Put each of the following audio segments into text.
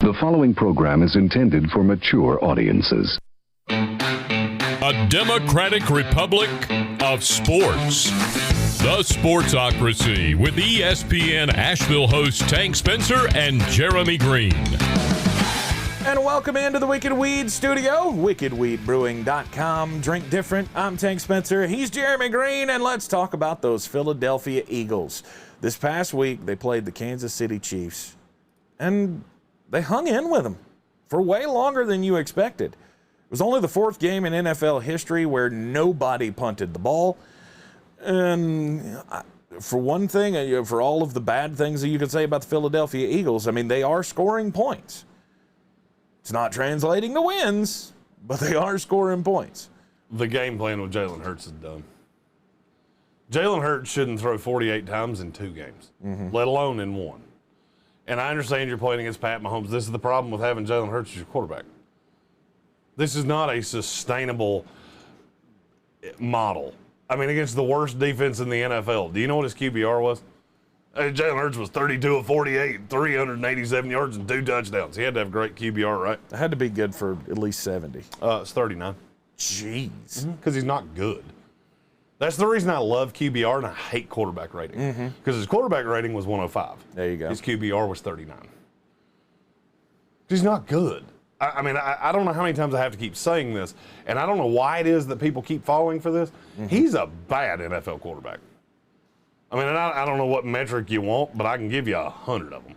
The following program is intended for mature audiences. A democratic republic of sports. The Sportsocracy with ESPN Asheville hosts Tank Spencer and Jeremy Greene. And welcome into the Wicked Weed studio, wickedweedbrewing.com. Drink different. I'm Tank Spencer. He's Jeremy Greene, and let's talk about those Philadelphia Eagles. This past week, they played the Kansas City Chiefs, and they hung in with them for way longer than you expected. It was only the fourth game in NFL history where nobody punted the ball. And for one thing, for all of the bad things that you could say about the Philadelphia Eagles, I mean, they are scoring points. It's not translating to wins, but they are scoring points. The game plan with Jalen Hurts is dumb. Jalen Hurts shouldn't throw 48 times in 2 games, let alone in 1. And I understand you're playing against Pat Mahomes. This is the problem with having Jalen Hurts as your quarterback. This is not a sustainable model. I mean, against the worst defense in the NFL. Do you know what his QBR was? Jalen Hurts was 32 of 48, 387 yards and 2 touchdowns. He had to have great QBR, right? It had to be good for at least 70. It's 39. Jeez. Because he's not good. That's the reason I love QBR and I hate quarterback rating. Because his quarterback rating was 105. There you go. His QBR was 39. He's not good. I mean, I don't know how many times I have to keep saying this, and I don't know why it is that people keep falling for this. He's a bad NFL quarterback. I mean, I don't know what metric you want, but I can give you 100 of them.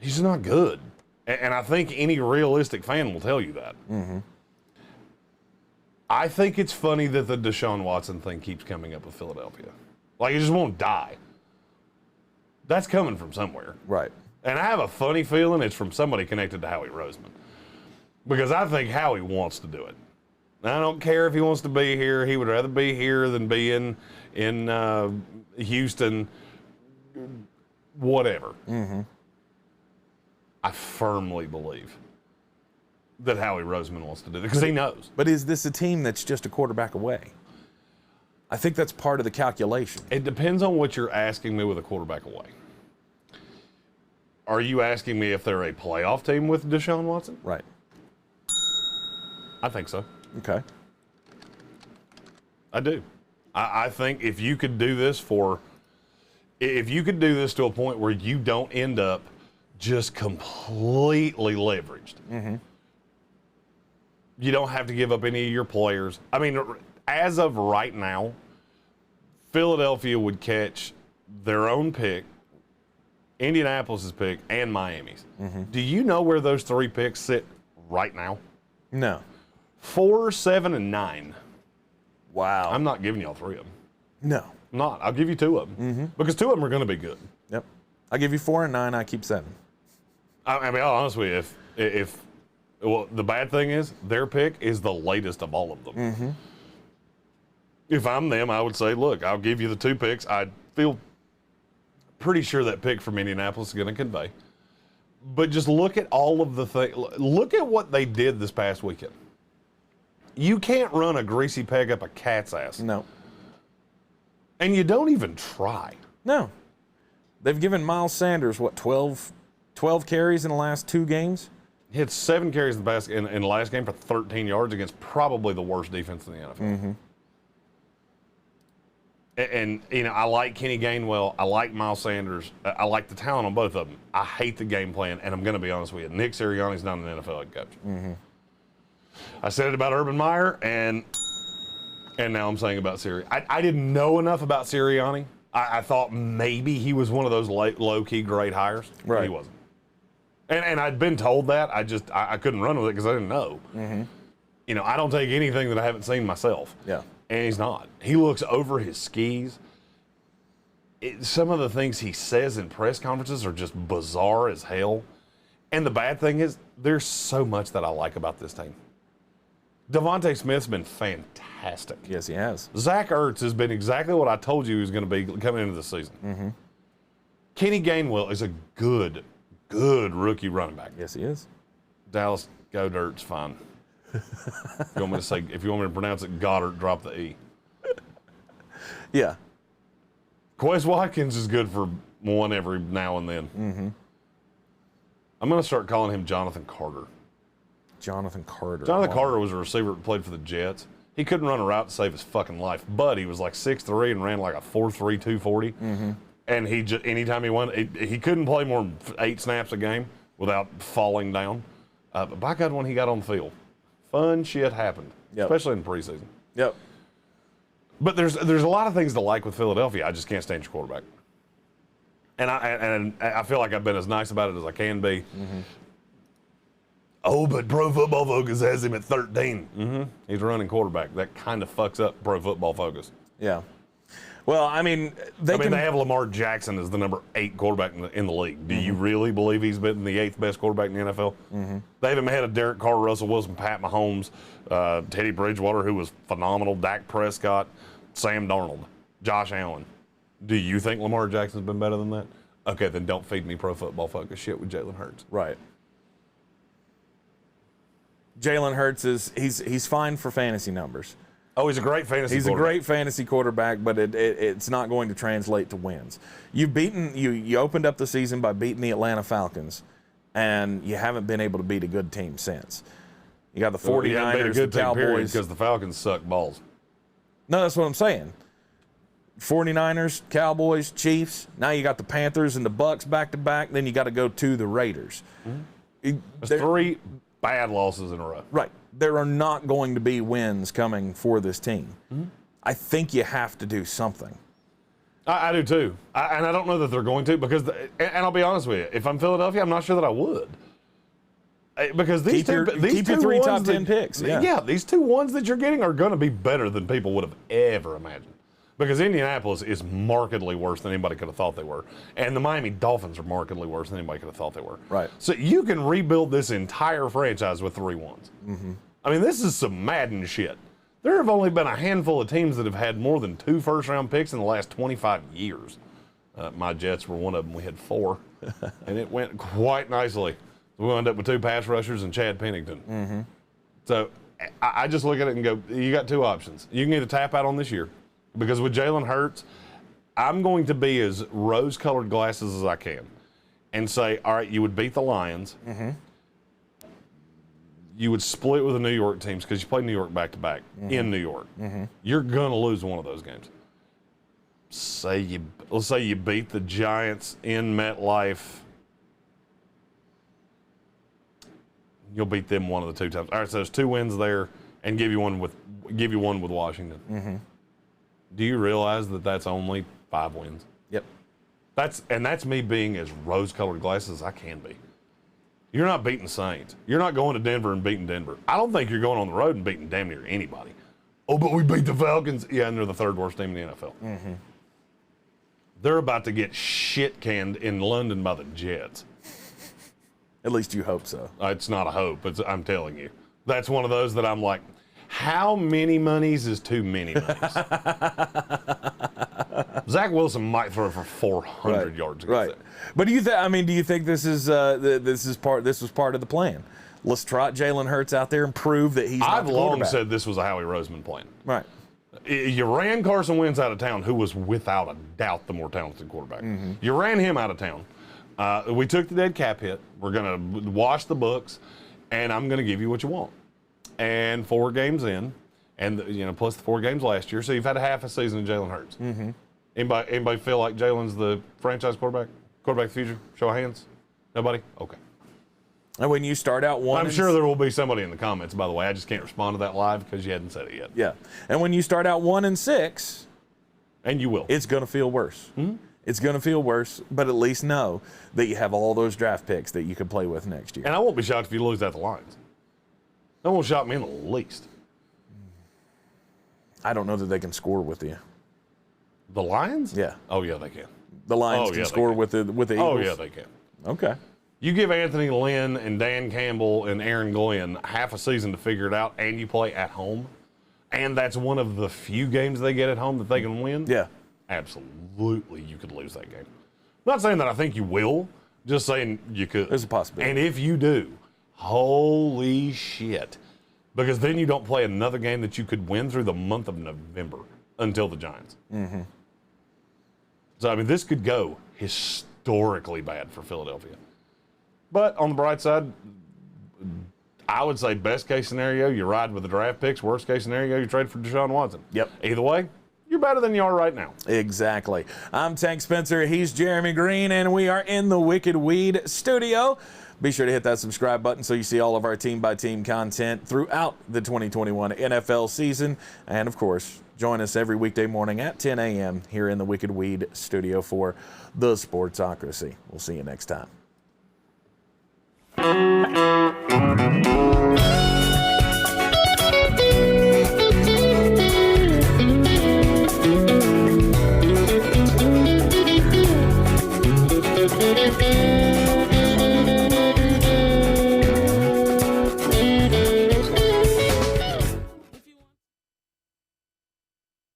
He's not good. And I think any realistic fan will tell you that. I think it's funny that the Deshaun Watson thing keeps coming up with Philadelphia. Like, it just won't die. That's coming from somewhere. Right. And I have a funny feeling it's from somebody connected to Howie Roseman. Because I think Howie wants to do it. I don't care if he wants to be here. He would rather be here than be in Houston, whatever. I firmly believe that Howie Roseman wants to do it because he knows. But is this a team that's just a quarterback away? I think that's part of the calculation. It depends on what you're asking me with a quarterback away. Are you asking me if they're a playoff team with Deshaun Watson? Right. I think so. Okay. I do. I think if you could do this to a point where you don't end up just completely leveraged. You don't have to give up any of your players. I mean, as of right now, Philadelphia would catch their own pick, Indianapolis' pick, and Miami's. Do you know where those 3 picks sit right now? No. 4, 7, and 9. Wow. I'm not giving y'all 3 of them. No. I'm not. I'll give you 2 of them. Because 2 of them are going to be good. Yep. I'll give you 4 and 9. I keep 7. I mean, I'll honest with you, well, the bad thing is their pick is the latest of all of them. If I'm them, I would say, look, I'll give you the 2 picks. I feel pretty sure that pick from Indianapolis is going to convey. But just look at all of the things. Look at what they did this past weekend. You can't run a greasy peg up a cat's ass. No. And you don't even try. No. They've given Miles Sanders, 12 carries in the last 2 games? He had 7 carries in the last game for 13 yards against probably the worst defense in the NFL. And, you know, I like Kenny Gainwell. I like Miles Sanders. I like the talent on both of them. I hate the game plan, and I'm going to be honest with you. Nick Sirianni's not an NFL head coach. I said it about Urban Meyer, and now I'm saying about Sirianni. I didn't know enough about Sirianni. I thought maybe he was one of those low-key great hires. Right. He wasn't. And I'd been told that. I couldn't run with it because I didn't know. You know, I don't take anything that I haven't seen myself. Yeah. And he's not. He looks over his skis. Some of the things he says in press conferences are just bizarre as hell. And the bad thing is, there's so much that I like about this team. Devontae Smith's been fantastic. Yes, he has. Zach Ertz has been exactly what I told you he was going to be coming into the season. Kenny Gainwell is a good rookie running back. Yes, he is. Dallas, go Dirt's fine. If you want me to pronounce it Goddard, drop the E. Yeah. Quez Watkins is good for one every now and then. I'm going to start calling him Jonathan Carter. Jonathan Carter. Jonathan Carter was a receiver that played for the Jets. He couldn't run a route to save his fucking life, but he was like 6'3" and ran like a 4'3", 240. Mm-hmm. And he just, anytime he won, he couldn't play more than 8 snaps a game without falling down. But by God, when he got on the field, fun shit happened, especially in preseason. Yep. But there's a lot of things to like with Philadelphia. I just can't stand your quarterback. And I feel like I've been as nice about it as I can be. Mm-hmm. Oh, but Pro Football Focus has him at 13. Mm-hmm. He's a running quarterback. That kind of fucks up Pro Football Focus. Yeah. Well, I mean, they have Lamar Jackson as the number 8 quarterback in the league. Do you really believe he's been the 8th best quarterback in the NFL? Mm-hmm. They have him ahead of Derek Carr, Russell Wilson, Pat Mahomes, Teddy Bridgewater, who was phenomenal, Dak Prescott, Sam Darnold, Josh Allen. Do you think Lamar Jackson's been better than that? Okay, then don't feed me Pro Football Focus shit with Jalen Hurts. Right. Jalen Hurts he's fine for fantasy numbers. Oh, he's a great fantasy He's a great fantasy quarterback, but it's not going to translate to wins. You opened up the season by beating the Atlanta Falcons, and you haven't been able to beat a good team since. You got the 49ers, the Cowboys. Because the Falcons suck balls. No, that's what I'm saying. 49ers, Cowboys, Chiefs. Now you got the Panthers and the Bucks back-to-back. Then you got to go to the Raiders. Mm-hmm. There's 3 bad losses in a row. Right. There are not going to be wins coming for this team. Mm-hmm. I think you have to do something. I do too. And I don't know that they're going to because, and I'll be honest with you, if I'm Philadelphia, I'm not sure that I would. Because these keep your 3 top 10 picks. Yeah, these 2 ones that you're getting are going to be better than people would have ever imagined. Because Indianapolis is markedly worse than anybody could have thought they were. And the Miami Dolphins are markedly worse than anybody could have thought they were. Right. So you can rebuild this entire franchise with 3 ones. Mm-hmm. I mean, this is some Madden shit. There have only been a handful of teams that have had more than 2 first-round picks in the last 25 years. My Jets were one of them. We had 4. And it went quite nicely. We wound up with 2 pass rushers and Chad Pennington. Mm-hmm. So I just look at it and go, you got 2 options. You can either tap out on this year. Because with Jalen Hurts, I'm going to be as rose-colored glasses as I can and say, all right, you would beat the Lions. Mm-hmm. You would split with the New York teams because you play New York back-to-back in New York. Mm-hmm. You're going to lose one of those games. Let's say you beat the Giants in MetLife. You'll beat them one of the 2 times. All right, so there's 2 wins there and give you one with Washington. Mm-hmm. Do you realize that that's only 5 wins? Yep. That's me being as rose-colored glasses as I can be. You're not beating the Saints. You're not going to Denver and beating Denver. I don't think you're going on the road and beating damn near anybody. Oh, but we beat the Falcons. Yeah, and they're the 3rd worst team in the NFL. Mm-hmm. They're about to get shit-canned in London by the Jets. At least you hope so. It's not a hope. I'm telling you. That's one of those that I'm like, how many monies is too many monies? Zach Wilson might throw for 400 yards. Right. But do you think this was part of the plan? Let's trot Jalen Hurts out there and prove that he's not the quarterback. I've long said this was a Howie Roseman plan. Right. You ran Carson Wentz out of town, who was without a doubt the more talented quarterback. Mm-hmm. You ran him out of town. We took the dead cap hit. We're going to wash the books, and I'm going to give you what you want. And 4 games in, and plus the 4 games last year, so you've had a half a season of Jalen Hurts. Mm-hmm. Anybody feel like Jalen's the franchise quarterback of the future? Show of hands. Nobody? Okay. And when you start out 1, I'm sure there will be somebody in the comments. By the way, I just can't respond to that live because you hadn't said it yet. Yeah. And when you start out 1-6, and you will, it's going to feel worse. Mm-hmm. It's going to feel worse, but at least know that you have all those draft picks that you can play with next year. And I won't be shocked if you lose at the Lions. That won't shock me in the least. I don't know that they can score with you. The Lions? Yeah. Oh, yeah, they can. The Lions can score with the Eagles? Oh, yeah, they can. Okay. You give Anthony Lynn and Dan Campbell and Aaron Glenn half a season to figure it out, and you play at home, and that's one of the few games they get at home that they can win? Yeah. Absolutely, you could lose that game. I'm not saying that I think you will, just saying you could. There's a possibility. And if you do, holy shit. Because then you don't play another game that you could win through the month of November until the Giants. Mm-hmm. So, this could go historically bad for Philadelphia. But on the bright side, I would say best case scenario, you ride with the draft picks. Worst case scenario, you trade for Deshaun Watson. Yep. Either way, you're better than you are right now. Exactly. I'm Tank Spencer. He's Jeremy Greene, and we are in the Wicked Weed studio. Be sure to hit that subscribe button so you see all of our team-by-team content throughout the 2021 NFL season. And, of course, join us every weekday morning at 10 a.m. here in the Wicked Weed studio for the Sportsocracy. We'll see you next time.